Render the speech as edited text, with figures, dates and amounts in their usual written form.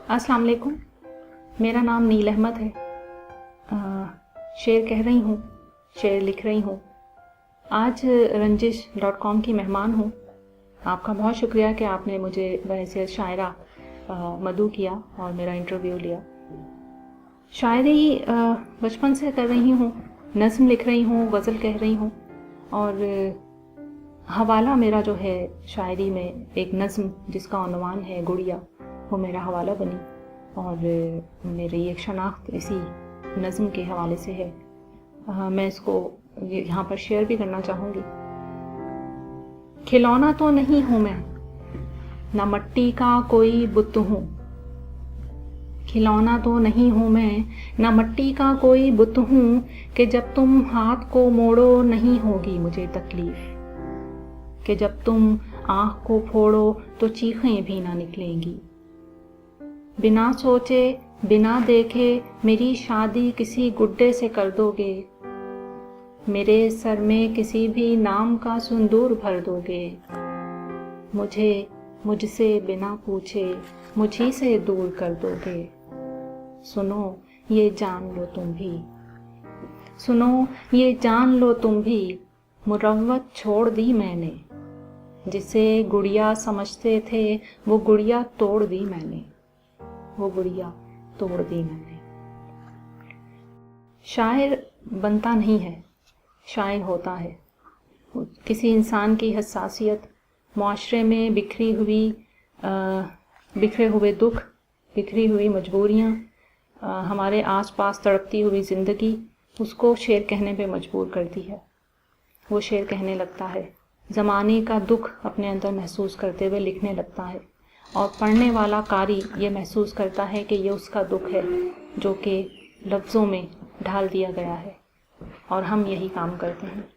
अस्सलाम वालेकुम, मेरा नाम नील अहमद है। शेर कह रही हूँ, शेर लिख रही हूँ। आज रंजिश.com की मेहमान हूँ। आपका बहुत शुक्रिया कि आपने मुझे बहैसियत शायरा मदऊ किया और मेरा इंटरव्यू लिया। शायरी बचपन से कर रही हूँ, नज़्म लिख रही हूँ, गज़ल कह रही हूँ और हवाला मेरा जो है शायरी में एक नज़्म जिसका उन्वान है गुड़िया, वो मेरा हवाला बनी और मेरी एक शनाख्त इसी नज़्म के हवाले से है। मैं इसको यहाँ पर शेयर भी करना चाहूँगी। खिलौना तो नहीं हूँ मैं, ना मिट्टी का कोई बुत हूँ। खिलौना तो नहीं हूँ मैं, ना मिट्टी का कोई बुत हूँ कि जब तुम हाथ को मोड़ो नहीं होगी मुझे तकलीफ, कि जब तुम आँख को फोड़ो तो चीखें भी ना निकलेंगी। बिना सोचे बिना देखे मेरी शादी किसी गुड्डे से कर दोगे, मेरे सर में किसी भी नाम का सिंदूर भर दोगे। मुझे मुझसे बिना पूछे मुझी से दूर कर दोगे। सुनो ये जान लो तुम भी, सुनो ये जान लो तुम भी, मुरव्वत छोड़ दी मैंने। जिसे गुड़िया समझते थे वो गुड़िया तोड़ दी मैंने, वो गुड़िया तोड़ दी मैंने। शायर बनता नहीं है, शायर होता है। किसी इंसान की हसासियत, माशरे में बिखरे हुए दुख, बिखरी हुई मजबूरियाँ, हमारे आसपास तड़पती हुई ज़िंदगी उसको शेर कहने पे मजबूर करती है। वो शेर कहने लगता है, ज़माने का दुख अपने अंदर महसूस करते हुए लिखने लगता है और पढ़ने वाला कारी ये महसूस करता है कि ये उसका दुख है जो कि लफ्ज़ों में ढाल दिया गया है, और हम यही काम करते हैं।